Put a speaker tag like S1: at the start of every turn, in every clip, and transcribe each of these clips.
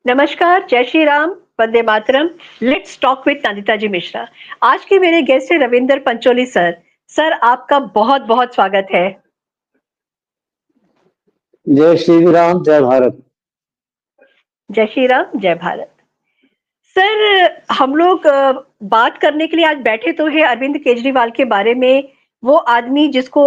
S1: नमस्कार, जय Shri Ram, Vande Mataram. Let's talk with Nandita जी मिश्रा। आज के मेरे गेस्ट है रविंदर पंचोली सर। सर, आपका बहुत बहुत स्वागत है।
S2: जय श्री राम, जय भारत।
S1: जय श्री राम, जय भारत। सर, हम लोग बात करने के लिए आज बैठे तो है अरविंद केजरीवाल के बारे में। वो आदमी जिसको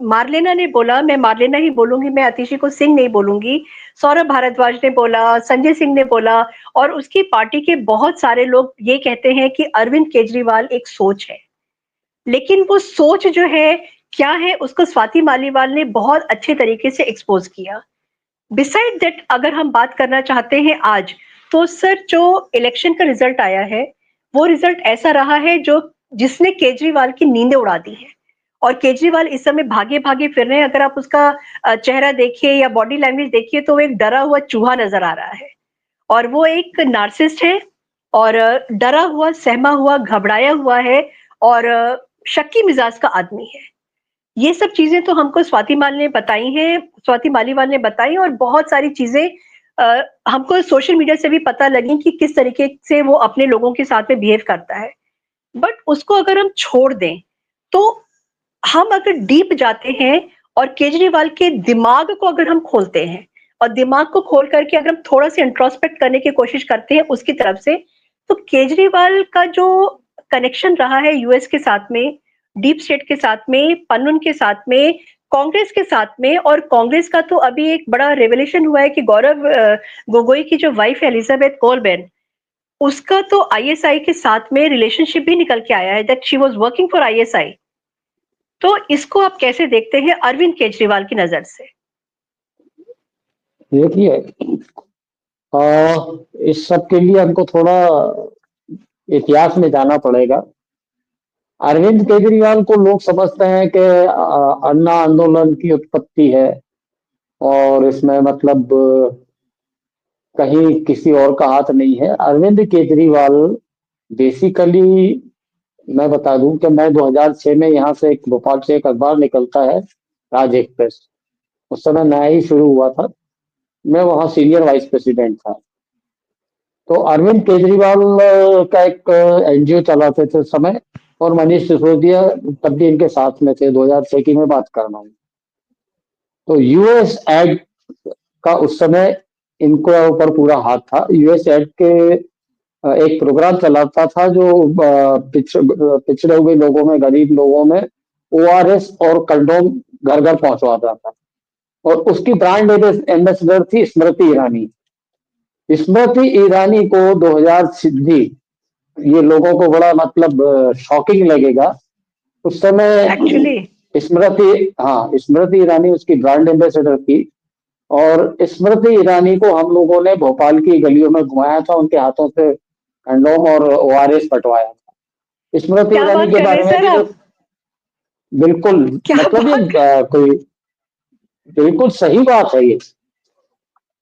S1: मारलेना ने बोला, मैं मारलेना ही बोलूंगी, मैं आतिशी को सिंह नहीं बोलूंगी। सौरभ भारद्वाज ने बोला, संजय सिंह ने बोला, और उसकी पार्टी के बहुत सारे लोग ये कहते हैं कि अरविंद केजरीवाल एक सोच है। लेकिन वो सोच जो है क्या है, उसको स्वाति मालीवाल ने बहुत अच्छे तरीके से एक्सपोज किया। बिसाइड दैट, अगर हम बात करना चाहते हैं आज, तो सर जो इलेक्शन का रिजल्ट आया है, वो रिजल्ट ऐसा रहा है जो जिसने केजरीवाल की नींदें उड़ा दी है। और केजरीवाल इस समय भागे भागे फिर रहे हैं। अगर आप उसका चेहरा देखिए या बॉडी लैंग्वेज देखिए तो वो एक डरा हुआ चूहा नजर आ रहा है। और वो एक नार्सिस्ट है, और डरा हुआ, सहमा हुआ, घबराया हुआ है, और शक्की मिजाज का आदमी है। ये सब चीजें तो हमको स्वाति मालीवाल ने बताई, और बहुत सारी चीजें हमको सोशल मीडिया से भी पता लगी कि किस तरीके से वो अपने लोगों के साथ में बिहेव करता है। बट उसको अगर हम छोड़ दें, तो हम अगर डीप जाते हैं और केजरीवाल के दिमाग को अगर हम खोलते हैं, और दिमाग को खोल करके अगर हम थोड़ा सा इंट्रोस्पेक्ट करने की कोशिश करते हैं उसकी तरफ से, तो केजरीवाल का जो कनेक्शन रहा है यूएस के साथ में, डीप स्टेट के साथ में, पन्नून के साथ में, कांग्रेस के साथ में। और कांग्रेस का तो अभी एक बड़ा रेवलेशन हुआ है कि गौरव गोगोई की जो वाइफ है एलिजाबेथ कोलबेन, उसका तो आईएसआई के साथ में रिलेशनशिप भी निकल के आया है, that she was working for ISI. तो इसको आप कैसे देखते हैं अरविंद केजरीवाल की नजर से?
S2: देखिए, इस सब के लिए हमको थोड़ा इतिहास में जाना पड़ेगा। अरविंद केजरीवाल को लोग समझते हैं कि अन्ना आंदोलन की उत्पत्ति है, और इसमें मतलब कहीं किसी और का हाथ नहीं है। अरविंद केजरीवाल बेसिकली, मैं बता दूं कि मैं 2006 में यहाँ से एक भोपाल से एक अखबार निकलता है, राज एक्सप्रेस। उस समय नया ही शुरू हुआ था। मैं वहाँ सीनियर वाइस प्रेसिडेंट था। तो अरविंद केजरीवाल का एक एनजीओ चलाते थे उस समय, और मनीष सिसोदिया तब भी इनके साथ में थे। 2006 की मैं बात कर रहा हूँ। तो यूएस एड का उस समय इनको ऊपर पूरा हाथ था। यूएस एड के एक प्रोग्राम चलाता था जो पिछड़े हुए लोगों में, गरीब लोगों में ओआरएस और कंडोम घर घर पहुंचवाता था। और उसकी ब्रांड एम्बेसडर थी स्मृति ईरानी। स्मृति ईरानी को 2000 सिद्धि, ये लोगों को बड़ा मतलब शॉकिंग लगेगा। उस समय
S1: एक्चुअली
S2: स्मृति ईरानी उसकी ब्रांड एम्बेसडर थी। और स्मृति ईरानी को हम लोगों ने भोपाल की गलियों में घुमाया था, उनके हाथों से कंडोम और ओआरएस बंटवाया था। स्मृति
S1: क्या
S2: ईरानी
S1: बात
S2: के
S1: कर रहे
S2: बारे
S1: हैं
S2: में
S1: सर
S2: भी
S1: आप?
S2: बिल्कुल,
S1: क्या
S2: मतलब ये
S1: बात कर...
S2: कोई बिल्कुल सही बात है ये।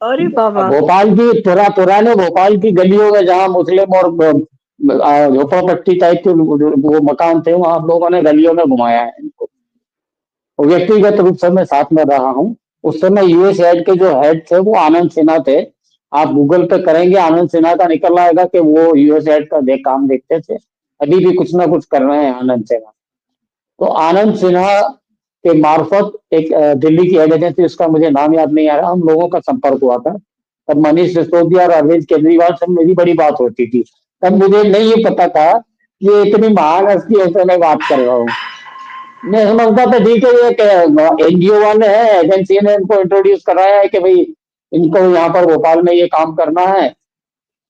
S1: अरे बाबा!
S2: भोपाल की पुराने भोपाल की गलियों में जहाँ मुस्लिम और झोपड़पट्टी टाइप के वो मकान थे, वहां हम लोगों ने गलियों में घुमाया है इनको। और व्यक्तिगत रूप से मैं साथ में रहा हूँ। उस समय यूएस एड के जो हेड थे वो आनंद सिन्हा थे। आप गूगल पे करेंगे, आनंद सिन्हा का निकल आएगा कि वो यूएस एड का काम देखते थे। अभी भी कुछ ना कुछ कर रहे हैं आनंद सिन्हा। तो आनंद सिन्हा के मार्फत एक दिल्ली की एड एजेंसी, उसका मुझे नाम याद नहीं आ रहा, हम लोगों का संपर्क हुआ था। तब मनीष सिसोदिया और अरविंद केजरीवाल से मेरी बड़ी बात होती थी। तब मुझे नहीं ये पता था कि ये इतनी महान हस्ती से मैं बात कर रहा हूँ। मैं समझता था ठीक है, ये एनजीओ वाले हैं, एजेंसी ने इनको इंट्रोड्यूस कराया है कि भाई इनको यहाँ पर भोपाल में ये काम करना है।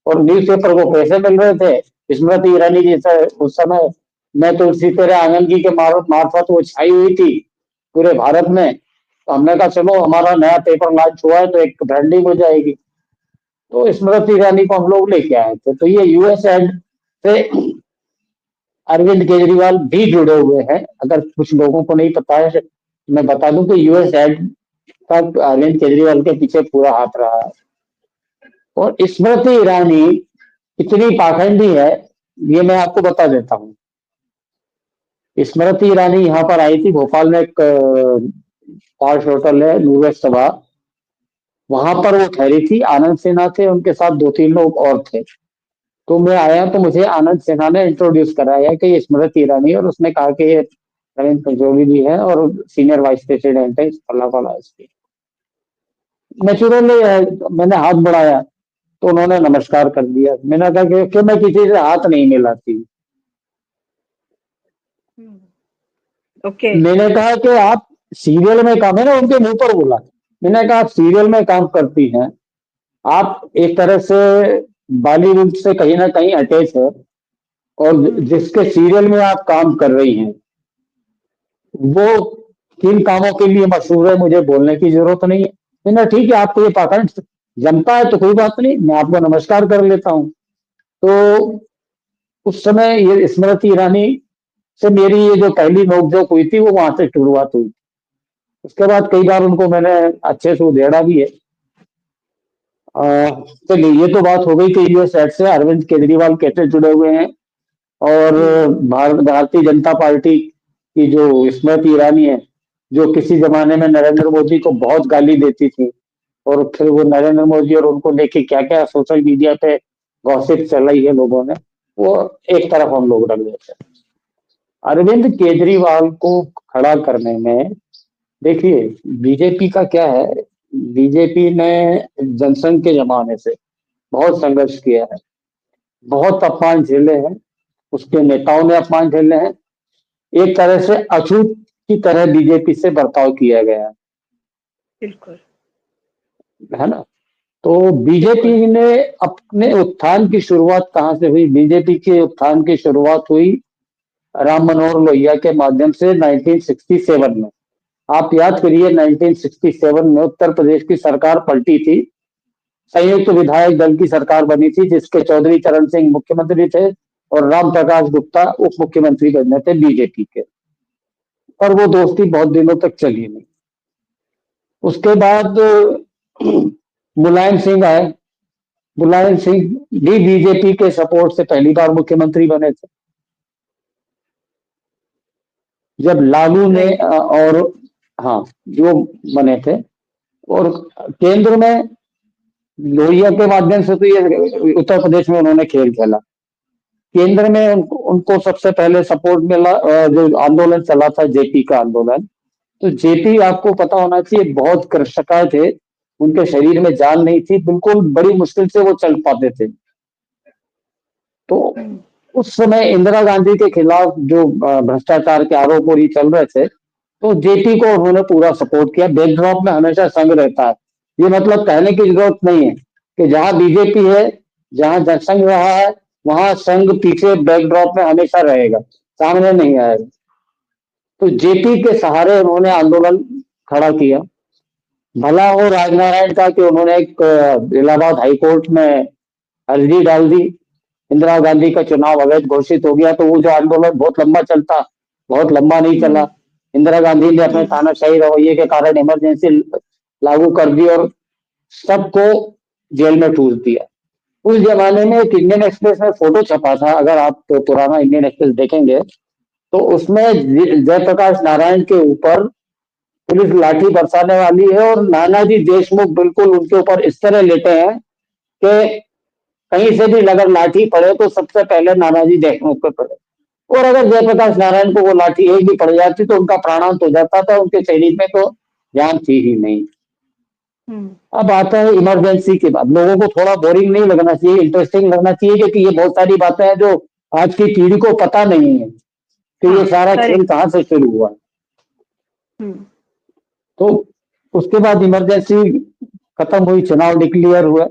S2: और न्यूज़पेपर को पैसे मिल रहे थे। स्मृति ईरानी जी से उस समय मैं तो उसी तरह आनंद जी के मार्फत वो छाई हुई थी पूरे भारत में। तो हमने कहा चलो हमारा नया पेपर लॉन्च हुआ है तो एक ब्रांडिंग हो जाएगी। तो स्मृति ईरानी को हम लोग लेके आए थे। तो ये यूएस एड से अरविंद केजरीवाल भी जुड़े हुए हैं। अगर कुछ लोगों को नहीं पता है, मैं बता दूं कि यूएस एड का अरविंद केजरीवाल के पीछे पूरा हाथ रहा है। और स्मृति ईरानी कितनी पाखंडी है, ये मैं आपको बता देता हूँ। स्मृति ईरानी यहाँ पर आई थी भोपाल में, एक पॉश होटल है नूरज सभा, वहां पर वो ठहरी थी, आनंद सिन्हा थे, उनके साथ 2-3 लोग और थे। तो मैं आया तो मुझे आनंद सिन्हा ने इंट्रोड्यूस कराया कि ये स्मृति ईरानी, और उसने कहा कि ये रविंद्र पंचोली भी है और सीनियर वाइस प्रेसिडेंट है फला फला इसकी। नेचुरली मैंने हाथ बढ़ाया तो उन्होंने नमस्कार कर दिया। मैंने कहा कि मैं किसी से हाथ नहीं मिलाती।
S1: ओके।
S2: मैंने कहा कि आप सीरियल में काम है ना, उनके मुंह पर बोला। मैंने कहा आप सीरियल में काम करती हैं, आप एक तरह से बॉलीवुड से कहीं ना कहीं अटैच है, और जिसके सीरियल में आप काम कर रही हैं वो किन कामों के लिए मशहूर है, मुझे बोलने की जरूरत नहीं है। मैंने ठीक है, आपको ये पाखंड जमता है तो कोई बात नहीं, मैं आपको नमस्कार कर लेता हूँ। तो उस समय ये स्मृति ईरानी से मेरी ये जो पहली नोकझोंक हुई थी वो वहां से शुरुआत हुई। उसके बाद कई बार उनको मैंने अच्छे से उधेड़ा भी है। चलिए, ये तो बात हो गई कि यूएस साइड से अरविंद केजरीवाल कैसे जुड़े हुए हैं, और भारतीय जनता पार्टी की जो स्मृति ईरानी है, जो किसी जमाने में नरेंद्र मोदी को बहुत गाली देती थी, और फिर वो नरेंद्र मोदी और उनको लेके क्या क्या सोशल मीडिया पे गॉसिप चलाई है लोगों ने, वो एक तरफ हम लोग रख देते हैं। अरविंद केजरीवाल को खड़ा करने में, देखिए बीजेपी का क्या है, बीजेपी ने जनसंघ के जमाने से बहुत संघर्ष किया है, बहुत अपमान झेले हैं, उसके नेताओं ने अपमान झेले हैं, एक तरह से अछूत की तरह बीजेपी से बर्ताव किया गया
S1: बिल्कुल।
S2: है ना। तो बीजेपी ने अपने उत्थान की शुरुआत कहाँ से हुई? बीजेपी के उत्थान की शुरुआत हुई राम मनोहर लोहिया के माध्यम से 1967 में। आप याद करिए, 1967 में उत्तर प्रदेश की सरकार पलटी थी, संयुक्त विधायक दल की सरकार बनी थी, जिसके चौधरी चरण सिंह मुख्यमंत्री थे और राम प्रकाश गुप्ता उप मुख्यमंत्री बने थे बीजेपी के। और वो दोस्ती बहुत दिनों तक चली नहीं। उसके बाद मुलायम सिंह आए। मुलायम सिंह भी बीजेपी के सपोर्ट से पहली बार मुख्यमंत्री बने थे। जब लालू ने और हाँ जो बने थे, और केंद्र में लोहिया के माध्यम से तो ये उत्तर प्रदेश में उन्होंने खेल खेला। केंद्र में उनको सबसे पहले सपोर्ट मिला, जो आंदोलन चला था जेपी का आंदोलन। तो जेपी, आपको पता होना चाहिए, बहुत कृशकाय थे, उनके शरीर में जान नहीं थी, बिल्कुल बड़ी मुश्किल से वो चल पाते थे। तो उस समय इंदिरा गांधी के खिलाफ जो भ्रष्टाचार के आरोप और ये चल रहे थे, तो जेपी को उन्होंने पूरा सपोर्ट किया। बैकड्रॉप में हमेशा संघ रहता है, ये मतलब कहने की जरूरत नहीं है कि जहां बीजेपी है, जहां जनसंघ रहा है, वहां संघ पीछे बैकड्रॉप में हमेशा रहेगा, सामने नहीं आएगा। तो जेपी के सहारे उन्होंने आंदोलन खड़ा किया। भला हो राजनारायण का कि उन्होंने एक इलाहाबाद हाईकोर्ट में अर्जी डाल दी, इंदिरा गांधी का चुनाव अवैध घोषित हो गया। तो वो जो आंदोलन बहुत लंबा चलता, बहुत लंबा नहीं चला। इंदिरा गांधी ने अपने तानाशाही रवैये के कारण इमरजेंसी लागू कर दी और सबको जेल में ठूस दिया। उस जमाने में एक इंडियन एक्सप्रेस में फोटो छपा था, अगर आप तो पुराना इंडियन एक्सप्रेस देखेंगे तो उसमें जयप्रकाश नारायण के ऊपर पुलिस लाठी बरसाने वाली है, और नानाजी देशमुख बिल्कुल उनके ऊपर इस तरह लेटे हैं कि कहीं से भी अगर लाठी पड़े तो सबसे पहले नानाजी देशमुख पे पड़े। और अगर जयप्रकाश नारायण को वो लाठी एक भी पड़ जाती तो उनका प्राणांत हो जाता था, उनके शरीर में तो जान थी ही नहीं। अब आता है इमरजेंसी के बाद। लोगों को थोड़ा बोरिंग नहीं लगना चाहिए, इंटरेस्टिंग लगना चाहिए, क्योंकि ये बहुत सारी बातें हैं जो आज की पीढ़ी को पता नहीं है कि ये सारा खेल कहाँ से शुरू हुआ। तो उसके बाद इमरजेंसी खत्म हुई, चुनाव डिक्लेयर हुआ।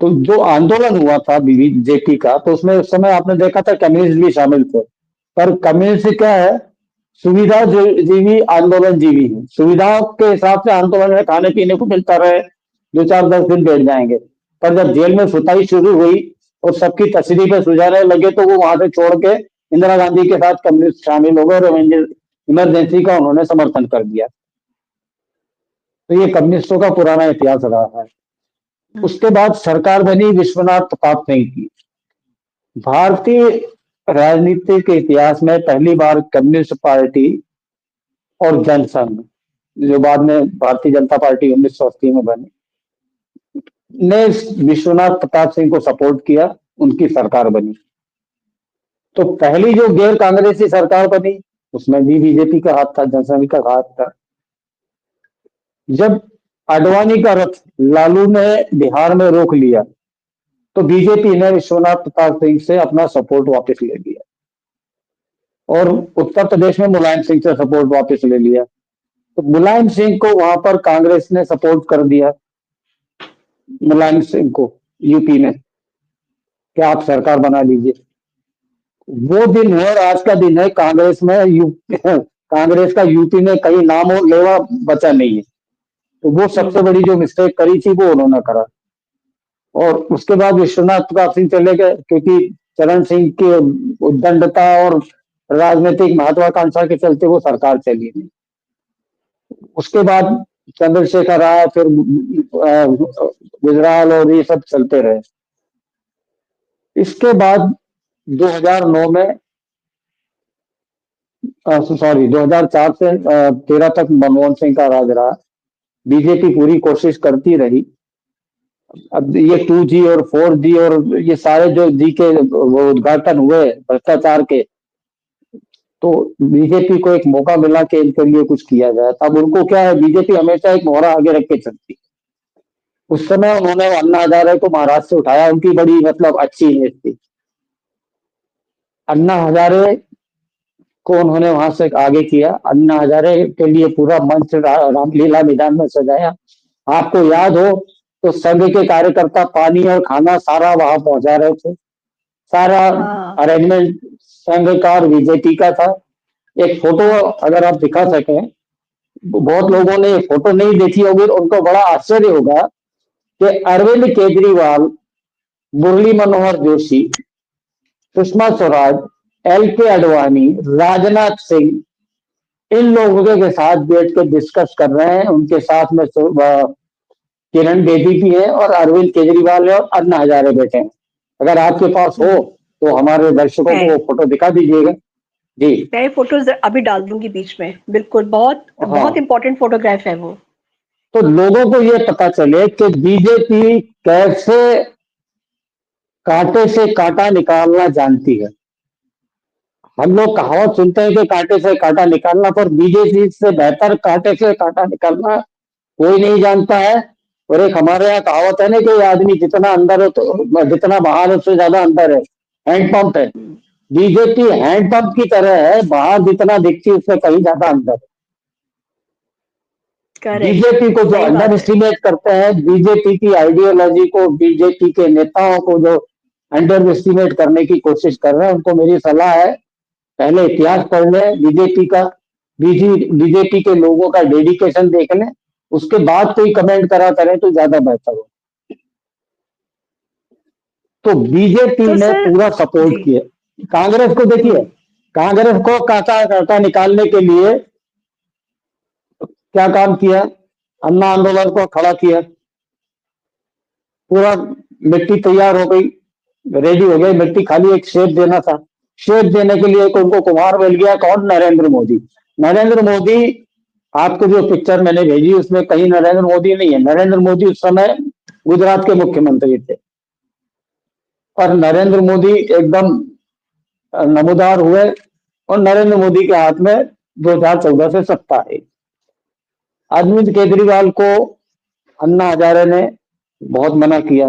S2: तो जो आंदोलन हुआ था बीजेपी का, तो उसमें उस समय आपने देखा था कम्युनिस्ट भी शामिल थे। पर कम्युनिस्ट क्या है, सुविधा जीवी आंदोलन जीवी है। सुविधाओं के हिसाब से आंदोलन में खाने पीने को मिलता रहे, 2-4-10 दिन बैठ जाएंगे। पर जब जेल में सुताई शुरू हुई और सबकी तशरीफें सुझाने लगे, तो वो वहां से छोड़ के इंदिरा गांधी के साथ कम्युनिस्ट शामिल हो गए और इमरजेंसी का उन्होंने समर्थन कर दिया। तो ये कम्युनिस्टों का पुराना इतिहास रहा है। उसके बाद सरकार बनी विश्वनाथ प्रताप सिंह की। भारतीय राजनीति के इतिहास में पहली बार कम्युनिस्ट पार्टी और जनसंघ जो बाद में भारतीय जनता पार्टी 1980 में बनी, ने विश्वनाथ प्रताप सिंह को सपोर्ट किया, उनकी सरकार बनी। तो पहली जो गैर कांग्रेसी सरकार बनी उसमें भी बीजेपी का हाथ था, जनसंघ का हाथ था। जब आडवाणी का रथ लालू ने बिहार में रोक लिया तो बीजेपी ने विश्वनाथ प्रताप सिंह से अपना सपोर्ट वापस ले लिया और उत्तर प्रदेश में मुलायम सिंह से सपोर्ट वापस ले लिया। तो मुलायम सिंह को वहां पर कांग्रेस ने सपोर्ट कर दिया, मुलायम सिंह को यूपी में, कि आप सरकार बना लीजिए। वो दिन है और आज का दिन है, कांग्रेस में कांग्रेस का यूपी में कहीं नाम और लेवा बचा नहीं है। तो वो सबसे बड़ी जो मिस्टेक करी थी वो उन्होंने करा। और उसके बाद विश्वनाथ प्रताप सिंह चले गए क्योंकि चरण सिंह की उद्दंडता और राजनीतिक महत्वाकांक्षा के चलते वो सरकार चली नहीं। उसके बाद चंद्रशेखर आया, फिर गुजराल और ये सब चलते रहे। इसके बाद 2009 में 2004 से 13 तक मनमोहन सिंह का राज रहा। बीजेपी पूरी कोशिश करती रही। अब ये 2G और 4G और ये सारे जो जी के वो उद्घाटन हुए भ्रष्टाचार के, तो बीजेपी को एक मौका मिला कि इनके लिए कुछ किया जाए। अब उनको क्या है, बीजेपी हमेशा एक मोहरा आगे रख के चलती। उस समय उन्होंने अन्ना हजारे को महाराष्ट्र से उठाया, उनकी बड़ी मतलब अच्छी इमेज थी। अन्ना हजारे को उन्होंने वहां से आगे किया। अन्ना हजारे के लिए पूरा मंच रामलीला मैदान में सजाया। आपको याद हो तो संघ के कार्यकर्ता पानी और खाना सारा वहां पहुंचा रहे थे। सारा अरेंजमेंट संघ का और बीजेपी का था। एक फोटो अगर आप दिखा सकें, बहुत लोगों ने ये फोटो नहीं देखी होगी, उनको बड़ा आश्चर्य होगा कि अरविंद केजरीवाल, मुरली मनोहर जोशी, सुषमा स्वराज, LK आडवाणी, राजनाथ सिंह, इन लोगों के साथ बैठ के डिस्कस कर रहे हैं। उनके साथ में किरण बेदी भी है और अरविंद केजरीवाल है और अन्ना हजारे बैठे हैं। अगर आपके पास हो तो हमारे दर्शकों को वो फोटो दिखा दीजिएगा। जी,
S1: मैं फोटोज अभी डाल दूंगी बीच में। बिल्कुल, बहुत बहुत इंपॉर्टेंट फोटोग्राफ है वो।
S2: तो लोगों को ये पता चले कि बीजेपी कैसे कांटे से कांटा निकालना जानती है। हम लोग कहावत सुनते हैं कि कांटे से कांटा निकालना, पर बीजेपी से बेहतर कांटे से कांटा निकालना कोई नहीं जानता है। और एक हमारे यहाँ कहावत है ना कि आदमी जितना अंदर है तो जितना बाहर है उससे ज्यादा अंदर है, हैंडपंप है। बीजेपी हैंडपंप की तरह है, बाहर जितना दिखती है उससे कहीं ज्यादा अंदर है। बीजेपी को जो अंडर एस्टिमेट करते हैं, बीजेपी की आइडियोलॉजी को, बीजेपी के नेताओं को जो अंडर एस्टिमेट करने की कोशिश कर रहे हैं, उनको मेरी सलाह है पहले इतिहास पढ़ लें बीजेपी का, बीजेपी के लोगों का डेडिकेशन देख लें, उसके बाद कोई कमेंट करा करें तो ज्यादा बेहतर हो। तो बीजेपी ने पूरा सपोर्ट किया कांग्रेस को। देखिए, कांग्रेस को कांटा कांटा निकालने के लिए क्या काम किया, अन्ना आंदोलन को खड़ा किया। पूरा मिट्टी तैयार हो गई, रेडी हो गई मिट्टी, खाली एक शेप देना था। शेप देने के लिए उनको कुम्हार मिल गया, कौन? नरेंद्र मोदी। नरेंद्र मोदी, आपको जो पिक्चर मैंने भेजी उसमें कहीं नरेंद्र मोदी नहीं है। नरेंद्र मोदी उस समय गुजरात के मुख्यमंत्री थे और नरेंद्र मोदी एकदम नमूदार हुए और नरेंद्र मोदी के हाथ में 2014 से सत्ता है। अरविंद केजरीवाल को अन्ना हजारे ने बहुत मना किया,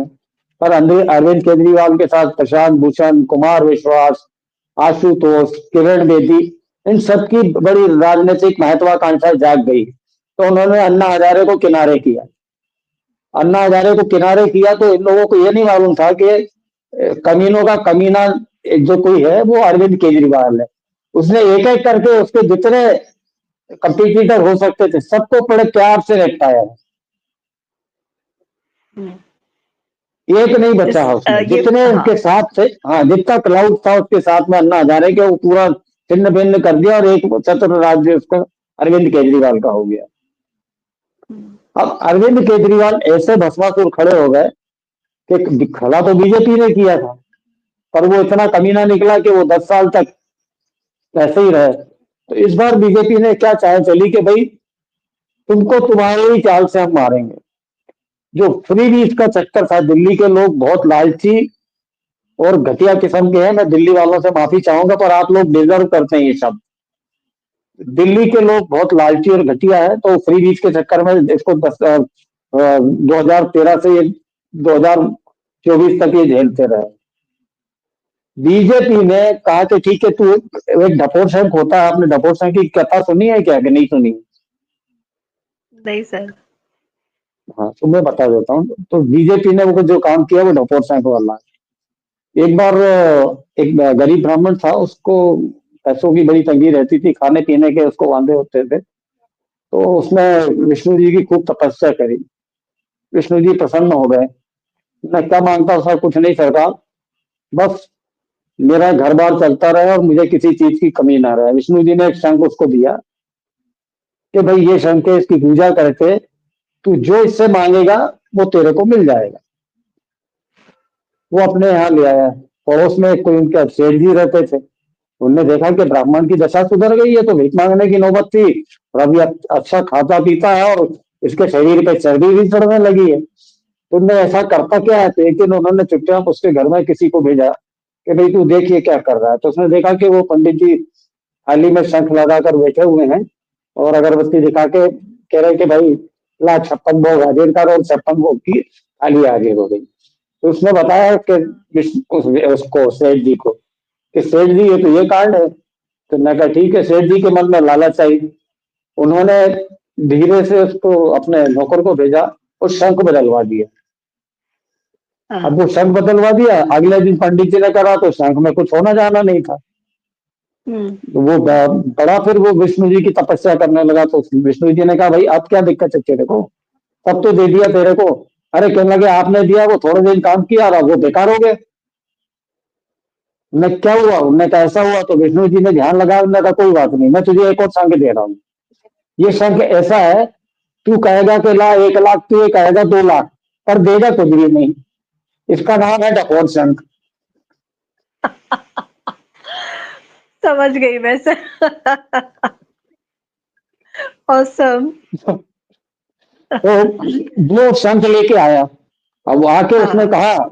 S2: पर अरविंद केजरीवाल के साथ प्रशांत भूषण, कुमार विश्वास, आशुतोष, किरण बेदी, इन सबकी बड़ी राजनीतिक महत्वाकांक्षा जाग गई। तो उन्होंने अन्ना हजारे को किनारे किया। अन्ना हजारे को किनारे किया तो इन लोगों को यह नहीं मालूम था कि कमीनों का कमीना जो कोई है वो अरविंद केजरीवाल है। उसने एक एक करके उसके जितने कंपटीटर हो सकते थे सबको बड़े प्यार से निपटाया। एक नहीं बचा है उसमें, जितने उनके साथ थे, हाँ, जितना क्राउड था उसके साथ में अन्ना हजारे के वो पूरा छिन्न भिन्न कर दिया और एक छत्र राज्य उसका अरविंद केजरीवाल का हो गया। अब अरविंद केजरीवाल ऐसे भस्मासुर खड़े हो गए कि खड़ा तो बीजेपी ने किया था, पर वो इतना कमीना निकला कि वो 10 साल तक ऐसे ही रहे। तो इस बार बीजेपी ने क्या चाल चली कि भाई तुमको तुम्हारे ही चाल से हम मारेंगे। जो फ्री बीज का चक्कर था, दिल्ली के लोग बहुत लालची और घटिया किस्म के हैं। मैं दिल्ली वालों से माफी चाहूंगा, पर आप लोग डिजर्व करते हैं ये सब। दिल्ली के लोग बहुत लालची और घटिया है, तो फ्री बीज के चक्कर में इसको 2013 से 2024 तक ये झेलते रहे। बीजेपी ने कहा कि ठीक है, तू एक ढपोर शंख होता है। आपने ढपोर शंख की कथा सुनी है क्या, कि नहीं सुनी?
S1: नहीं सर।
S2: हाँ, तो मैं बता देता हूँ। तो बीजेपी ने वो जो काम किया वो ढपोर शंख वाला। एक बार एक गरीब ब्राह्मण था, उसको पैसों की बड़ी तंगी रहती थी, खाने पीने के उसको वांदे होते थे। तो उसने विष्णु जी की खूब तपस्या करी। विष्णु जी प्रसन्न हो गए। मैं क्या मांगता हूँ सर? कुछ नहीं सरकार, बस मेरा घर बार चलता रहे और मुझे किसी चीज की कमी ना रहे। विष्णु जी ने एक शंख उसको दिया कि भाई ये शंख है, इसकी पूजा करके तू जो इससे मांगेगा वो तेरे को मिल जाएगा। वो अपने यहाँ ले आया। पड़ोस में कोई उनके सेठ जी रहते थे, उनने देखा कि ब्राह्मण की दशा सुधर गई है, तो भीख मांगने की नौबत थी और अभी अच्छा खाता पीता है और इसके शरीर पे चर्बी भी चढ़ने लगी है। तो उनने ऐसा करता क्या है, तो एक दिन उन्होंने चुपचाप उसके घर में किसी को भेजा कि भाई तू देखिए क्या कर रहा है। तो उसने देखा कि वो पंडित जी थाली में शंख लगाकर बैठे हुए हैं और अगरबत्ती दिखा के कह रहे कि भाई ला 56 भोग हाजिर कर, और 56 भोग की थाली हाजिर हो गई। तो उसने बताया कि उसको सेठ जी को कि सेठ जी ये तो ये कार्ड है। तो मैं कहा ठीक है। सेठ जी के मन में लालच आई, उन्होंने धीरे से उसको अपने नौकर को भेजा और शंख बदलवा दिया। अब वो शंख बदलवा दिया, अगले दिन पंडित जी ने करा तो शंख में कुछ होना जाना नहीं था। तो वो बड़ा फिर वो विष्णु जी की तपस्या करने लगा। तो विष्णु जी ने कहा भाई अब क्या दिक्कत है तेरे को, तब तो दे दिया तेरे को। अरे कहने लगे आपने दिया, वो थोड़े दिन काम किया और वो बेकार हो गए। मैं क्या हुआ? उनने कहा ऐसा हुआ। तो विष्णु जी ने ध्यान लगाया, उन्होंने कहा कोई बात नहीं, मैं तुझे एक और शंख दे रहा हूँ। ये शंख ऐसा है, तू कहेगा कि ला 1 लाख, तू ये कहेगा 2 लाख, पर देगा कुछ भी नहीं। इसका नाम है डकौर शंख।
S1: समझ गई मैं सर। ऑसम।
S2: तो वो शंख लेके आया। अब आके उसने
S1: हाँ।
S2: कहा,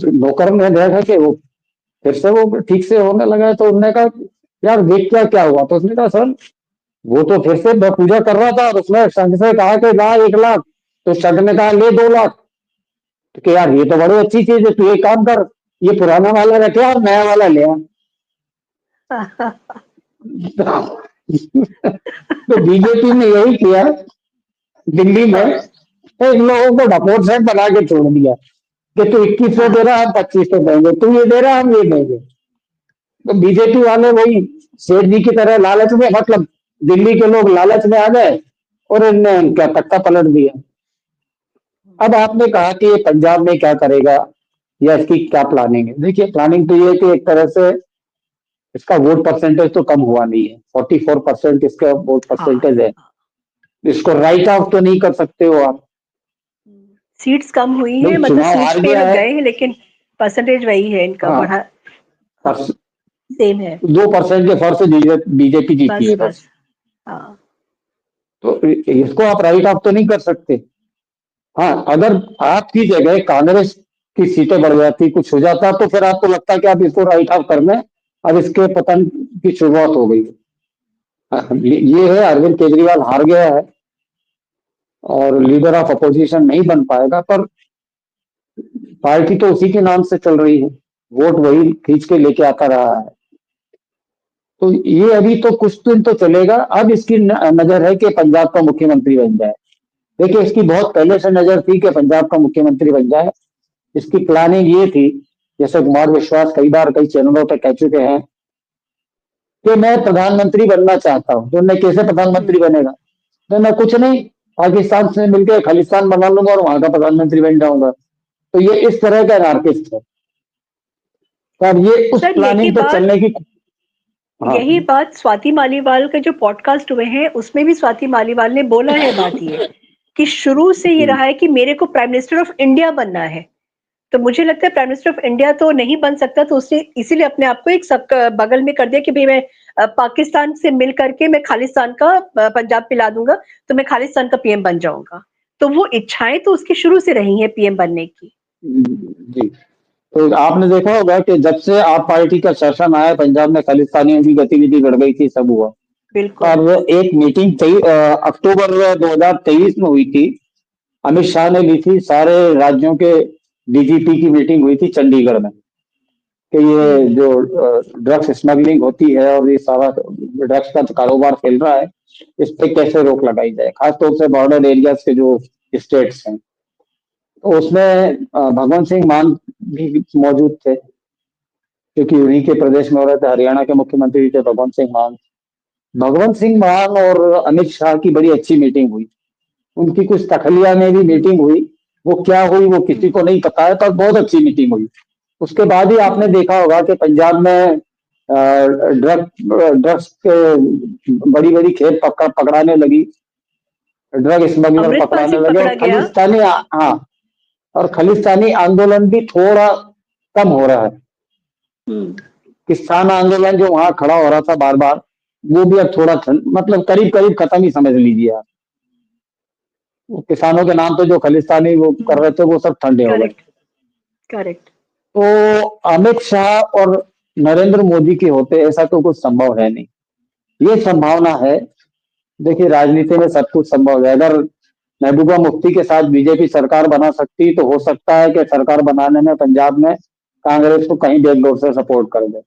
S2: नौकर ने देखा कि वो फिर से वो ठीक से होने लगा। तो उन्होंने कहा यार देख क्या क्या हुआ? तो उसने कहा सर वो तो फिर से पूजा कर रहा था और उसने शंख से कहा कि ला 1 लाख, तो शंख ने कहा ले 2 लाख। तो कि यार ये तो बड़ी अच्छी चीज है, तू एक काम कर, ये पुराना वाला रखे और नया वाला ले आ। तो बीजेपी ने यही किया दिल्ली में, तो इन लोगों को डपोर सेट बना के छोड़ दिया कि तू 2100 दे रहा, हम 2500 देंगे, तू ये दे रहा, हम ये देंगे। तो बीजेपी वाले वही सेठ जी की तरह लालच में, मतलब दिल्ली के लोग लालच में आ गए और इनने उनका तख्ता पलट दिया। अब आपने कहा कि ये पंजाब में क्या करेगा या इसकी क्या प्लानिंग है? देखिए प्लानिंग तो ये है कि एक तरह से इसका वोट परसेंटेज तो कम हुआ नहीं है, 44% इसका वोट
S1: हाँ।
S2: परसेंटेज है। इसको राइट ऑफ तो नहीं कर सकते हो आप।
S1: सीट्स कम हुई है,
S2: भाई
S1: मतलब
S2: चुनाव
S1: सीट्स
S2: हार
S1: पे ये
S2: गया
S1: लोग
S2: है।
S1: गए हैं, लेकिन परसेंटेज वही है इनका
S2: हाँ,
S1: बढ़ा। हाँ, सेम है।
S2: 2% के फर्क से बीजेपी जीती
S1: बस
S2: है
S1: बस।
S2: बस।
S1: हाँ।
S2: तो इसको आप राइट ऑफ तो नहीं कर सकते। हाँ, अगर आपकी जगह कांग्रेस की सीटें बढ़ जाती, कुछ हो जाता, तो फिर आपको लगता है कि आप इसको राइट ऑफ करने, अब इसके पतन की शुरुआत हो गई। ये है अरविंद केजरीवाल हार गया है और लीडर ऑफ अपोजिशन नहीं बन पाएगा, पर पार्टी तो उसी के नाम से चल रही है, वोट वही खींच के लेके आता रहा है। तो ये अभी तो कुछ दिन तो चलेगा। अब इसकी नजर है कि पंजाब का मुख्यमंत्री बन जाए। देखिए इसकी बहुत पहले से नजर थी कि पंजाब का मुख्यमंत्री बन जाए। इसकी प्लानिंग ये थी, जैसे कुमार विश्वास कई बार कई चैनलों पर कह चुके हैं कि मैं प्रधानमंत्री बनना चाहता हूं। तो उन्हें कैसे प्रधानमंत्री बनेगा? तो मैं कुछ नहीं, पाकिस्तान से मिलकर खालिस्तान बना लूंगा और वहां का प्रधानमंत्री बन जाऊंगा। तो ये इस तरह का एनार्किस्ट है। तो अब ये उस
S1: सर
S2: प्लानिंग पे चलने की। हाँ।
S1: यही बात स्वाति मालीवाल के जो पॉडकास्ट हुए हैं उसमें भी स्वाति मालीवाल ने बोला है। बात ये कि शुरू से ये रहा है कि मेरे को प्राइम मिनिस्टर ऑफ इंडिया बनना है। तो मुझे लगता है प्राइम मिनिस्टर ऑफ इंडिया तो नहीं बन सकता, तो उसने इसीलिए अपने आप को एक सब बगल में कर दिया कि भाई मैं पाकिस्तान से मिल करके मैं खालिस्तान का पंजाब पिला दूंगा तो मैं खालिस्तान का पीएम बन जाऊंगा। तो वो इच्छाएं तो उसकी शुरू से रही हैं पीएम बनने की।
S2: जी। तो आपने देखा होगा कि जब से आप पार्टी का शासन आया पंजाब में खालिस्तानियों की गतिविधि बढ़ गई थी, सब हुआ।
S1: बिल्कुल।
S2: और एक मीटिंग अक्टूबर 2023 में हुई थी, अमित शाह ने ली थी, सारे राज्यों के डीजीपी की मीटिंग हुई थी चंडीगढ़ में, कि ये जो ड्रग्स स्मगलिंग होती है और ये सारा ड्रग्स का कारोबार फैल रहा है, इस पे कैसे रोक लगाई जाए, खासतौर से बॉर्डर एरियाज के जो स्टेट्स हैं। तो उसमें भगवंत सिंह मान भी मौजूद थे, क्योंकि उन्हीं के प्रदेश में हो रहे थे, हरियाणा के मुख्यमंत्री थे भगवंत सिंह मान। भगवंत सिंह मान और अमित शाह की बड़ी अच्छी मीटिंग हुई। उनकी कुछ तखलिया में भी मीटिंग हुई, वो क्या हुई वो किसी को नहीं पता है, पर बहुत अच्छी मीटिंग हुई। उसके बाद ही आपने देखा होगा कि पंजाब में ड्रग्स के बड़ी बड़ी खेप पकड़ाने लगी, ड्रग स्मगलर
S1: अमृतपाल
S2: पकड़ाने
S1: सिंह
S2: लगे,
S1: पकड़ा
S2: और
S1: गया।
S2: खालिस्तानी, हाँ, और खालिस्तानी आंदोलन भी थोड़ा कम हो रहा है। किसान आंदोलन जो वहां खड़ा हो रहा था बार बार, वो भी अब थोड़ा मतलब करीब करीब खत्म ही समझ लीजिए आप। वो किसानों के नाम पे जो खालिस्तानी वो कर रहे थे वो सब ठंडे हो गए।
S1: Correct, correct.
S2: तो अमित शाह और नरेंद्र मोदी के होते ऐसा तो कुछ संभव है नहीं। ये संभावना है, देखिए राजनीति में सब कुछ संभव है। अगर महबूबा मुफ्ती के साथ बीजेपी सरकार बना सकती तो हो सकता है कि सरकार बनाने में पंजाब में कांग्रेस को कहीं बैकडोर से सपोर्ट कर दे।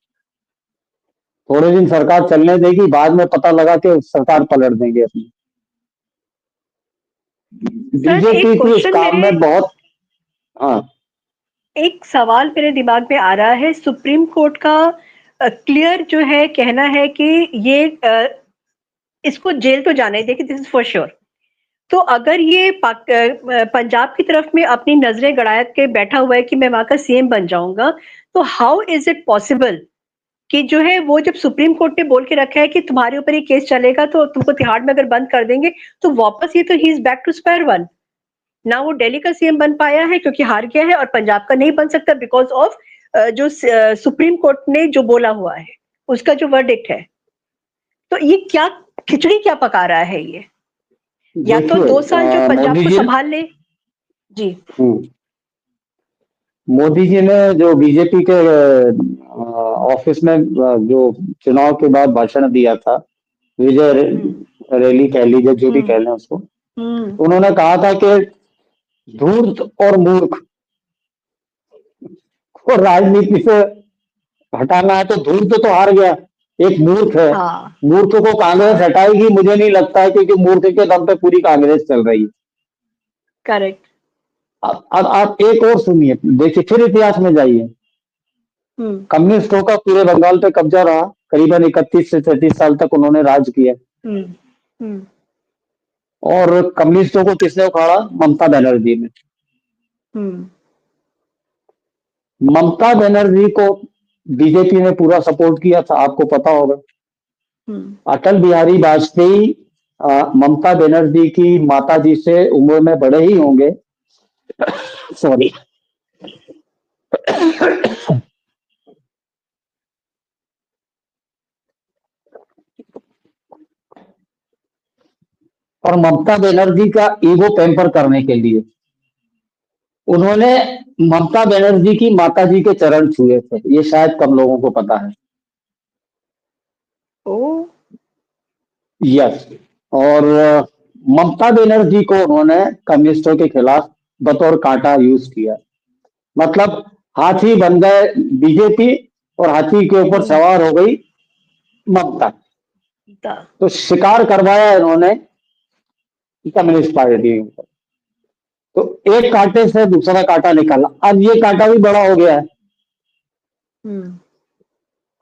S2: थोड़े दिन सरकार चलने देगी, बाद में पता लगा कि सरकार पलट देंगे अपनी।
S1: सर एक
S2: बीजेपी की इस
S1: क्वेश्चन
S2: काम
S1: मेरे
S2: में बहुत, हाँ,
S1: एक सवाल मेरे दिमाग में आ रहा है। सुप्रीम कोर्ट का क्लियर जो है कहना है कि ये इसको जेल तो जाने दे, कि दिस इज फॉर श्योर। तो अगर ये पंजाब की तरफ में अपनी नजरें गड़ा के बैठा हुआ है कि मैं वहां का सीएम बन जाऊंगा, तो हाउ इज इट पॉसिबल कि जो है वो जब सुप्रीम कोर्ट ने बोल के रखा है कि तुम्हारे ऊपर ये केस चलेगा तो तुमको तिहाड़ में अगर बंद कर देंगे, तो वापस ये तो he is back to square one. ना वो दिल्ली का सीएम बन पाया है क्योंकि हार गया है, और पंजाब का नहीं बन सकता बिकॉज ऑफ जो सुप्रीम कोर्ट ने जो बोला हुआ है, उसका जो वर्डिक्ट है। तो ये क्या खिचड़ी क्या पका रहा है ये? या तो 2 साल जो पंजाब
S2: मोदी
S1: को
S2: जी,
S1: संभाल ले। जी।
S2: मोदी जी ने जो बीजेपी के ऑफिस में जो चुनाव के बाद भाषण दिया था, विजय रैली कह लीजिए, जो भी कह लें उसको, उन्होंने कहा था कि धूर्त और मूर्ख को राजनीति से हटाना है। तो धूर्त तो हार गया, एक मूर्ख है।
S1: हाँ,
S2: मूर्ख को कांग्रेस हटाएगी मुझे नहीं लगता है, क्योंकि मूर्ख के दम पे पूरी कांग्रेस चल रही है।
S1: करेक्ट।
S2: अब आप एक और सुनिए, देखिए फिर इतिहास में जाइए। कम्युनिस्टों का पूरे बंगाल पे कब्जा रहा, करीबन 31 से 33 साल तक उन्होंने राज किया। और कम्युनिस्टों को किसने उखाड़ा? ममता बनर्जी ने। ममता बनर्जी को बीजेपी ने पूरा सपोर्ट किया था, आपको पता होगा। अटल बिहारी वाजपेयी ममता बनर्जी की माता जी से उम्र में बड़े ही होंगे, सॉरी। और ममता बनर्जी का ईगो टेम्पर करने के लिए उन्होंने ममता बनर्जी की माताजी के चरण छुए थे, ये शायद कम लोगों को पता है।
S1: ओ,
S2: यस। और ममता बनर्जी को उन्होंने कम्युनिस्टों के खिलाफ बतौर कांटा यूज किया। मतलब हाथी बन गए बीजेपी और हाथी के ऊपर सवार हो गई ममता। तो शिकार करवाया इन्होंने कम्युनिस्ट पार्टी को। तो एक कांटे से दूसरा कांटा निकाला, अब ये कांटा भी बड़ा हो गया है।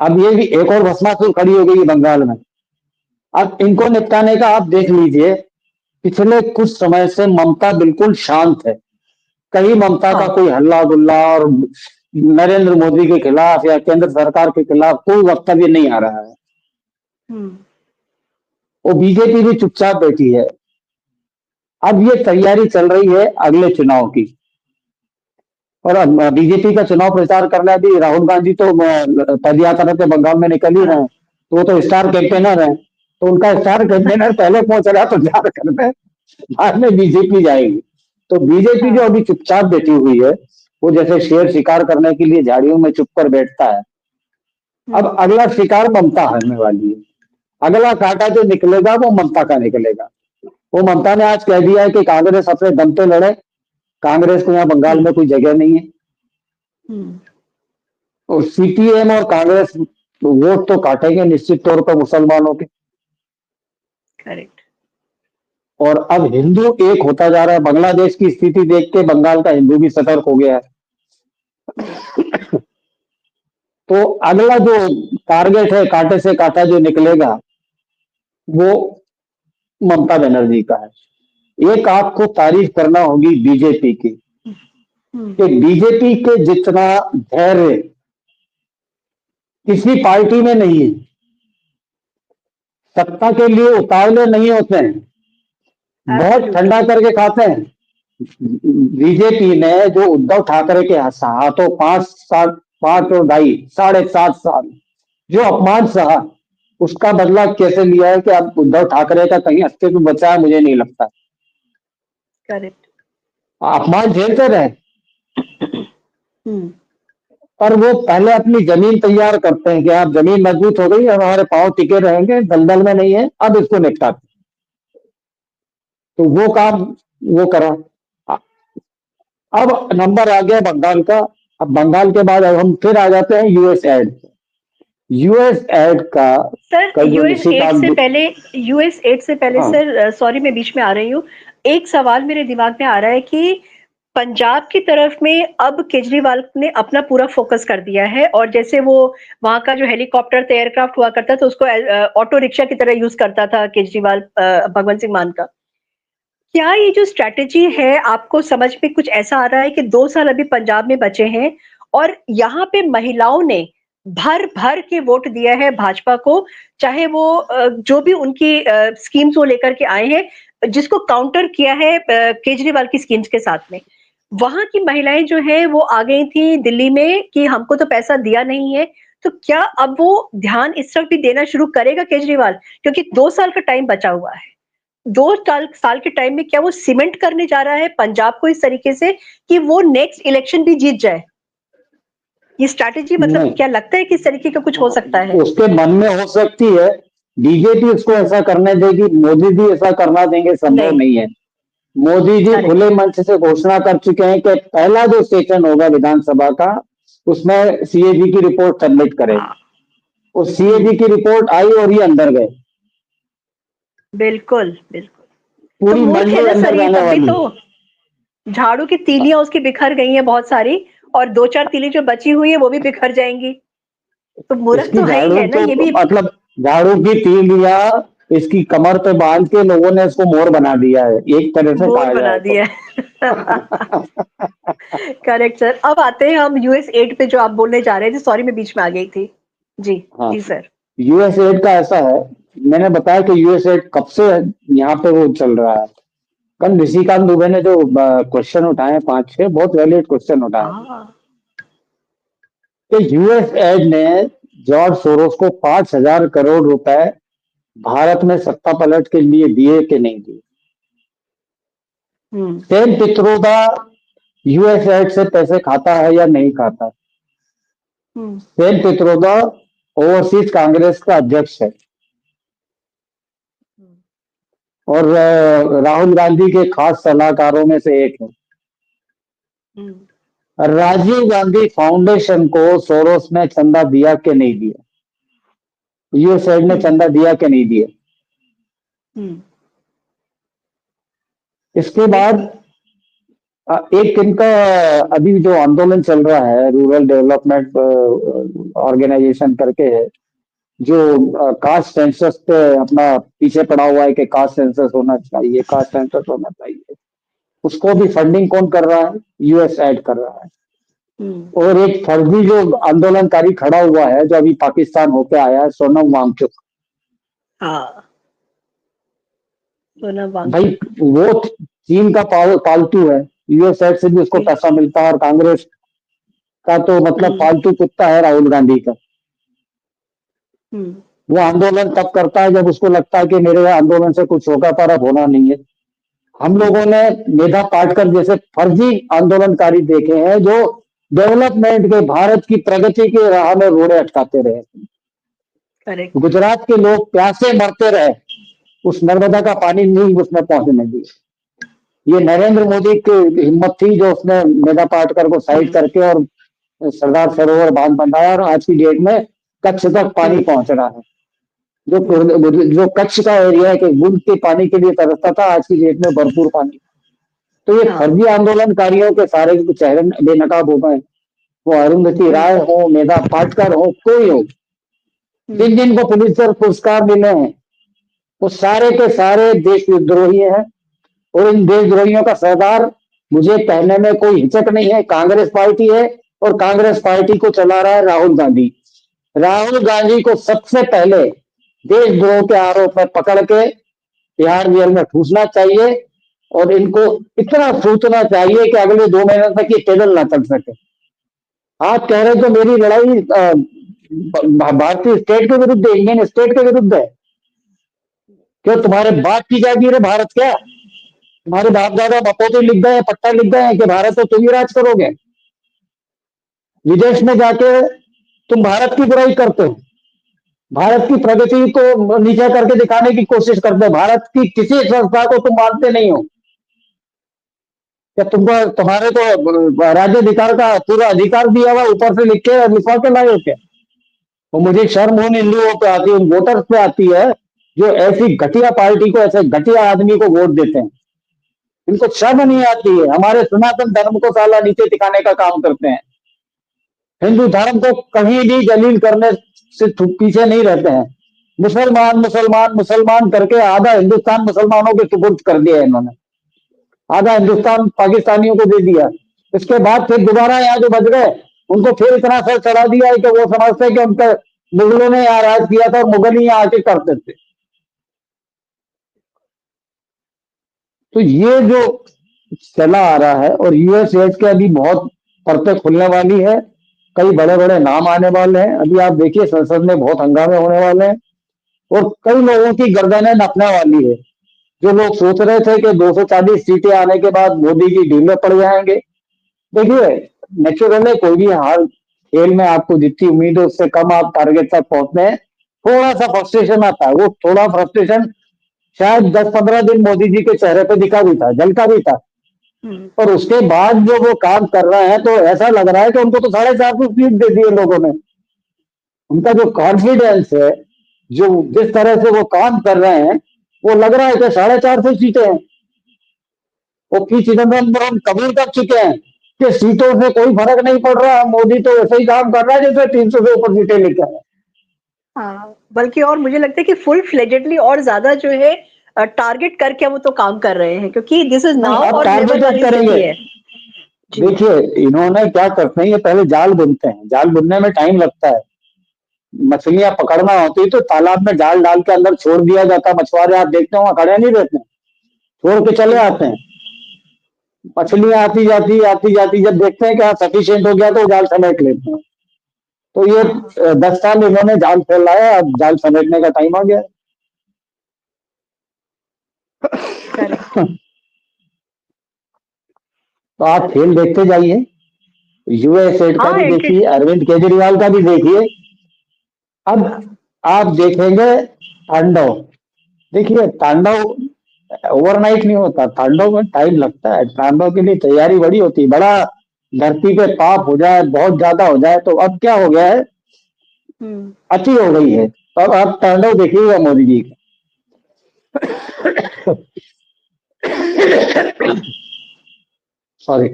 S2: अब ये भी एक और भस्मासुर खड़ी हो गई बंगाल में। अब इनको निपटाने का आप देख लीजिए, पिछले कुछ समय से ममता बिल्कुल शांत है। कहीं ममता का कोई हल्ला गुल्ला और नरेंद्र मोदी के खिलाफ या केंद्र सरकार के खिलाफ कोई वक्तव्य नहीं आ रहा है। वो बीजेपी भी चुपचाप बैठी है। अब ये तैयारी चल रही है अगले चुनाव की। और अब बीजेपी का चुनाव प्रचार करना भी, राहुल गांधी तो पदयात्रा पे बंगाल में निकल ही रहे हैं। तो वो तो स्टार कैंपेनर है, तो उनका स्टार कैंपेनर पहले पहुंच रहा तो झारखंड में, बाद में बीजेपी जाएगी। तो बीजेपी जो
S1: हाँ।
S2: अभी चुपचाप बैठी हुई है, वो जैसे शेर शिकार करने के लिए झाड़ियों में चुप कर बैठता है, अब अगला शिकार ममता होने वाली है। अगला कांटा जो निकलेगा वो ममता का निकलेगा। वो ममता ने आज कह दिया है कि कांग्रेस अपने दम पे लड़े, कांग्रेस को यहाँ बंगाल में कोई जगह नहीं है। और सीपीएम और कांग्रेस वोट तो काटेंगे निश्चित तौर पर मुसलमानों के।
S1: करेक्ट।
S2: और अब हिंदू एक होता जा रहा है। बांग्लादेश की स्थिति देख के बंगाल का हिंदू भी सतर्क हो गया है। तो अगला जो टारगेट है, कांटे से कांटा जो निकलेगा, वो ममता बनर्जी का है। एक आपको तारीफ करना होगी बीजेपी की, कि बीजेपी के जितना धैर्य किसी पार्टी में नहीं है। सत्ता के लिए उतावले नहीं होते हैं, बहुत ठंडा करके खाते हैं। बीजेपी ने जो उद्धव ठाकरे के हाथों 5.5 साढ़े 7 साल जो अपमान सहा, उसका बदला कैसे लिया है कि अब उद्धव ठाकरे का कहीं अस्तित्व बचा है, मुझे नहीं लगता।
S1: करेक्ट।
S2: अपमान झेलते रहे, पर वो पहले अपनी जमीन तैयार करते हैं कि आप जमीन मजबूत हो गई, हमारे पांव टिके रहेंगे, दलदल में नहीं है, अब इसको निपटाते। तो वो काम वो करा। अब नंबर आ गया बंगाल का। अब बंगाल के बाद अब हम फिर आ जाते हैं यूएस एड। यूएस एड का
S1: सर
S2: जो
S1: यूएस एड
S2: निशिकांत,
S1: से पहले, यूएस एड से पहले
S2: हाँ,
S1: सर, सॉरी मैं बीच में आ रही हूँ, एक सवाल मेरे दिमाग में आ रहा है कि पंजाब की तरफ में अब केजरीवाल ने अपना पूरा फोकस कर दिया है, और जैसे वो वहां का जो हेलीकॉप्टर एयरक्राफ्ट हुआ करता था उसको ऑटो रिक्शा की तरह यूज करता था केजरीवाल, भगवंत सिंह मान का। क्या ये जो स्ट्रैटेजी है आपको समझ में कुछ ऐसा आ रहा है कि 2 साल अभी पंजाब में बचे हैं और यहाँ पे महिलाओं ने भर भर के वोट दिया है भाजपा को, चाहे वो जो भी उनकी स्कीम्स वो लेकर के आए हैं, जिसको काउंटर किया है केजरीवाल की स्कीम्स के साथ में। वहां की महिलाएं जो है वो आ गई थी दिल्ली में कि हमको तो पैसा दिया नहीं है। तो क्या अब वो ध्यान इस तरफ भी देना शुरू करेगा केजरीवाल, क्योंकि 2 साल का टाइम बचा हुआ है। 2 साल के टाइम में क्या वो सीमेंट करने जा रहा है पंजाब को इस तरीके से कि वो नेक्स्ट इलेक्शन भी जीत जाए? ये स्ट्रैटेजी मतलब
S2: नहीं,
S1: क्या लगता है कि इस तरीके का कुछ हो सकता है?
S2: उसके मन में हो सकती है। बीजेपी उसको ऐसा करने देगी, मोदी जी ऐसा करना देंगे, संभव
S1: नहीं।
S2: नहीं है। मोदी जी
S1: करेक्ट।
S2: खुले मंच से घोषणा कर चुके हैं कि पहला जो सेशन होगा विधानसभा का, उसमें सीएजी की रिपोर्ट सबमिट करें।
S1: हाँ।
S2: उस सीएजी की रिपोर्ट आई और ये अंदर गए।
S1: बिल्कुल बिल्कुल। तो
S2: पूरी
S1: मूर्ख है
S2: मंडल
S1: ना
S2: अंदर
S1: सर ये
S2: जाने
S1: तब भी
S2: वाली।
S1: तो। झाड़ू की तीलियां उसकी बिखर गई हैं बहुत सारी, और 2-4 तीली जो बची हुई है वो भी बिखर जाएंगी। तो मूर्ख
S2: इसकी
S1: तो है ही
S2: झाड़ू
S1: है ना
S2: तो
S1: ये भी।
S2: मतलब झाड़ू की तीन लिया, इसकी कमर पे बांध के लोगों ने इसको मोर बना दिया है, एक तरह से
S1: बोर
S2: कहा
S1: बना
S2: जाए तो।
S1: दिया है। Correct sir. अब आते हैं हम यूएस एड पे जो आप बोलने जा रहे थे, सॉरी मैं बीच में आ गई थी। जी।
S2: हाँ,
S1: जी सर।
S2: यूएस एड का ऐसा है, मैंने बताया कि यूएस एड कब से यहाँ पे वो चल रहा है। कल निशिकांत दुबे ने जो क्वेश्चन उठाए 5-6 बहुत वैलिड क्वेश्चन उठाए
S1: हाँ।
S2: कि यूएस एड ने जॉर्ज सोरोस को 5,000 करोड़ रुपए भारत में सत्ता पलट के लिए दिए कि नहीं दिए। सेम पित्रोदा यूएस एड से पैसे खाता है या नहीं खाता। सेम पित्रोदा ओवरसीज कांग्रेस का अध्यक्ष है और राहुल गांधी के खास सलाहकारों में से एक है। राजीव गांधी फाउंडेशन को सोरोस ने चंदा दिया कि नहीं दिया, यूएस एड ने चंदा दिया कि नहीं दिया। इसके बाद एक इनका अभी जो आंदोलन चल रहा है, रूरल डेवलपमेंट ऑर्गेनाइजेशन करके है, जो कास्ट सेंसस पे अपना पीछे पड़ा हुआ है कि कास्ट सेंसस होना चाहिए, कास्ट सेंसस होना चाहिए। उसको भी फंडिंग कौन कर रहा है? यूएस एड कर रहा है। और एक फर्जी जो आंदोलनकारी खड़ा हुआ है, जो अभी पाकिस्तान होके आया है, सोनम वांगचुक।
S1: हाँ। सोनम
S2: भाई
S1: वांगचुक।
S2: वो चीन का पालतू है, यूएस एड से भी उसको पैसा मिलता है, और कांग्रेस का तो मतलब पालतू कुत्ता है राहुल गांधी का। वो आंदोलन तब करता है जब उसको लगता है कि मेरे आंदोलन से कुछ होगा, पर अब होना नहीं है। हम लोगों ने मेधा पाटकर जैसे फर्जी आंदोलनकारी देखे हैं जो डेवलपमेंट के, भारत की प्रगति के राह में रोड़े अटकाते रहे।
S1: करेक्ट।
S2: गुजरात के लोग प्यासे मरते रहे, उस नर्मदा का पानी नहीं उसमें पहुंचने दिया। ये नरेंद्र मोदी की हिम्मत थी जो उसने मेधा पाटकर को साइड करके और सरदार सरोवर बांध बनाया, और आज की डेट में कच्छ तक पानी पहुंच रहा है। जो कच्छ का एरिया है कि बूंद के पानी के लिए तरसता था, आज की डेट में भरपूर पानी। तो ये
S1: हाँ।
S2: फर्जी आंदोलनकारियों के सारे चेहरे बेनकाब हो गए। वो अरुंधति राय हो, मेधा पाटकर हो, कोई हो, जिन जिन को पुलित्जर पुरस्कार मिले हैं वो सारे के सारे देशद्रोही हैं। और इन देशद्रोहियों का सरदार, मुझे कहने में कोई हिचक नहीं है, कांग्रेस पार्टी है। और कांग्रेस पार्टी को चला रहा है राहुल गांधी। राहुल गांधी को सबसे पहले देशद्रोह के आरोप में पकड़ के तिहाड़ जेल में ठूसना चाहिए, और इनको इतना सोचना चाहिए कि अगले 2 महीने तक ये पैदल ना चल सके। आप कह रहे तो मेरी लड़ाई भारतीय स्टेट के विरुद्ध है, इंडियन स्टेट के विरुद्ध है। क्यों तुम्हारे बाप की जागीर है भारत? क्या तुम्हारे बाप दादा बपोते लिख गए, पट्टा लिख गए कि भारत तो तुम ही राज करोगे? विदेश में जाके तुम भारत की बुराई करते हो, भारत की प्रगति को नीचा करके दिखाने की कोशिश करते हो, भारत की किसी संस्था को तुम मानते नहीं हो। क्या तुमको, तुम्हारे को राज्य अधिकार का पूरा अधिकार दिया हुआ ऊपर से लिख के लिखवा के लाए हो क्या? तो मुझे शर्म उन हिंदुओं पे आती है, उन वोटर्स पे आती है जो ऐसी घटिया पार्टी को, ऐसे घटिया आदमी को वोट देते हैं। इनको शर्म नहीं आती है। हमारे सनातन धर्म को साला नीचे दिखाने का काम करते हैं। हिंदू धर्म को कहीं भी जलील करने से पीछे नहीं रहते हैं। मुसलमान मुसलमान मुसलमान करके आधा हिंदुस्तान मुसलमानों के सुपुर्द कर दिया है इन्होंने, आधा हिंदुस्तान पाकिस्तानियों को दे दिया। इसके बाद फिर दोबारा यहाँ जो बच गए उनको फिर इतना सर चढ़ा दिया है कि वो समझते हैं कि उनका मुगलों ने यहाँ राज किया था और मुगल ही यहाँ आके करते थे। तो ये जो चला आ रहा है, और यूएस एड के अभी बहुत परतें खुलने वाली है, कई बड़े बड़े नाम आने वाले हैं। अभी आप देखिए संसद में बहुत हंगामे होने वाले हैं, और कई लोगों की गर्दनें नपने वाली है। जो लोग सोच रहे थे कि 240 सीटें आने के बाद मोदी जी ढीले पड़ जाएंगे, देखिए नेचुरल है, कोई भी हार खेल में आपको जितनी उम्मीद है उससे कम आप टारगेट तक पहुंचते हैं, थोड़ा सा फ्रस्ट्रेशन आता है। वो थोड़ा फ्रस्ट्रेशन शायद 10-15 दिन मोदी जी के चेहरे पे दिखा भी था, झलका भी था। और उसके बाद जो वो काम कर रहे हैं तो ऐसा लग रहा है कि उनको तो 450 सीट दे दिए लोगों ने। उनका जो कॉन्फिडेंस है, जो जिस तरह से वो काम कर रहे हैं, वो लग रहा है कि 450 सीटें हैं। वो पी चिदम्बरम कबूल कर चुके हैं कि सीटों से कोई फर्क नहीं पड़ रहा, मोदी तो वैसे ही काम कर रहा है जैसे 300 से ऊपर सीटें लेकर है।
S1: हाँ, बल्कि और मुझे लगता है कि फुल फ्लेजेडली और ज्यादा जो है टारगेट करके वो तो काम कर रहे हैं, क्योंकि दिस इज
S2: नहीं,
S1: नाउ
S2: अब
S1: और नेवर
S2: टारगेटेड
S1: वाली
S2: करेंगे।
S1: स्थिति है। जी।
S2: देखिए इन्होंने क्या करते हैं, ये पहले जाल बुनते हैं, जाल बुनने में टाइम लगता है। मछलियां पकड़ना होती तो तालाब में जाल डाल के अंदर छोड़ दिया जाता, मछुआरे आप देखते हो खड़े नहीं रहते, छोड़ के चले आते हैं। मछलियां आती जाती जब देखते हैं कि हाँ सफिशियंट हो गया तो जाल समेट लेते हैं। तो ये 10 साल इन्होंने जाल फैलाया, अब जाल समेटने का टाइम आ गया। तो आप खेल देखते जाइए, यूएस एड का
S1: हाँ,
S2: भी देखिए, अरविंद केजरीवाल का भी देखिए। अब आप देखेंगे तांडव। देखिए तांडव ओवरनाइट नहीं होता, तांडव में टाइम लगता है, तांडव के लिए तैयारी बड़ी होती है। बड़ा धरती पे पाप हो जाए, बहुत ज्यादा हो जाए, तो अब क्या हो गया है, अति हो गई है। तो अब आप तांडव देखिएगा मोदी जी का। सॉरी।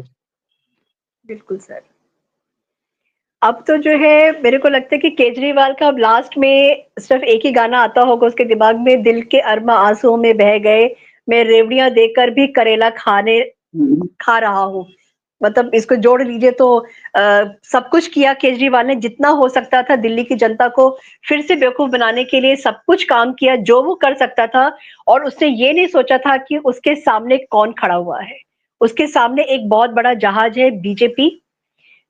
S1: बिल्कुल सर। अब तो जो है मेरे को लगता है कि केजरीवाल का अब लास्ट में सिर्फ एक ही गाना आता होगा उसके दिमाग में, दिल के अरमा आंसुओं में बह गए, मैं रेवड़ियां देकर भी करेला खा रहा हूँ। मतलब इसको जोड़ लीजिए तो सब कुछ किया केजरीवाल ने, जितना हो सकता था दिल्ली की जनता को फिर से बेवकूफ बनाने के लिए सब कुछ काम किया जो वो कर सकता था। और उसने ये नहीं सोचा था कि उसके सामने कौन खड़ा हुआ है। उसके सामने एक बहुत बड़ा जहाज है बीजेपी,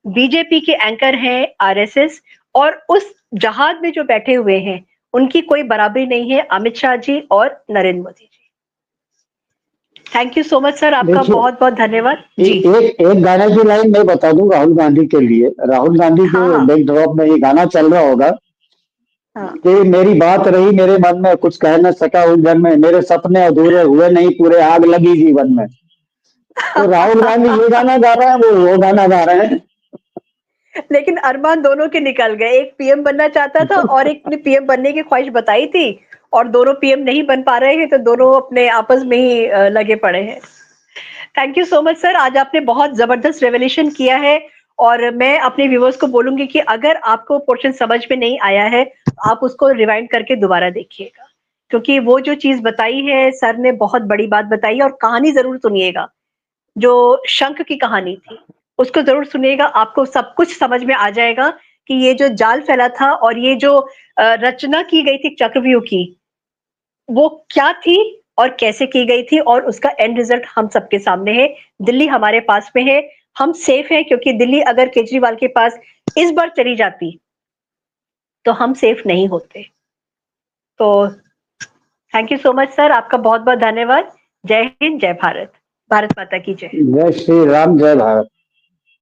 S1: बीजेपी के एंकर हैं आरएसएस, और उस जहाज में जो बैठे हुए हैं उनकी कोई बराबरी नहीं है अमित शाह जी और Narendra Modi ji. Thank you so much sir, आपका बहुत बहुत धन्यवाद जी।
S2: एक गाने की लाइन मैं बता दूं राहुल गांधी के लिए। राहुल गांधी के
S1: हाँ
S2: बैकड्रॉप में ये गाना चल रहा होगा
S1: हाँ
S2: कि मेरी बात रही मेरे मन में, कुछ कह न सका उलझन में, मेरे सपने अधूरे हुए नहीं पूरे, आग लगी जीवन में। तो राहुल गांधी ये गाना गा रहे हैं, वो गाना गा रहे हैं।
S1: लेकिन अरमान दोनों के निकल गए, एक पीएम बनना चाहता था और एक ने पीएम बनने की ख्वाहिश बताई थी, और दोनों पीएम नहीं बन पा रहे हैं, तो दोनों अपने आपस में ही लगे पड़े हैं। Thank you so much sir, आज आपने बहुत जबरदस्त रेवोल्यूशन किया है, और मैं अपने व्यूअर्स को बोलूंगी कि अगर आपको पोर्शन समझ में नहीं आया है, आप उसको रिवाइंड करके दोबारा देखिएगा, क्योंकि वो जो चीज बताई है सर ने, बहुत बड़ी बात बताई है। और कहानी जरूर सुनिएगा, जो शंख की कहानी थी उसको जरूर सुनिएगा, आपको सब कुछ समझ में आ जाएगा कि ये जो जाल फैला था और ये जो रचना की गई थी चक्रव्यूह की, वो क्या थी और कैसे की गई थी, और उसका एंड रिजल्ट हम सबके सामने है। दिल्ली हमारे पास में है, हम सेफ हैं, क्योंकि दिल्ली अगर केजरीवाल के पास इस बार चली जाती तो हम सेफ नहीं होते। तो thank you so much sir, आपका बहुत बहुत धन्यवाद। जय हिंद, जय भारत, भारत माता की जय।
S2: जय श्री राम, जय भारत।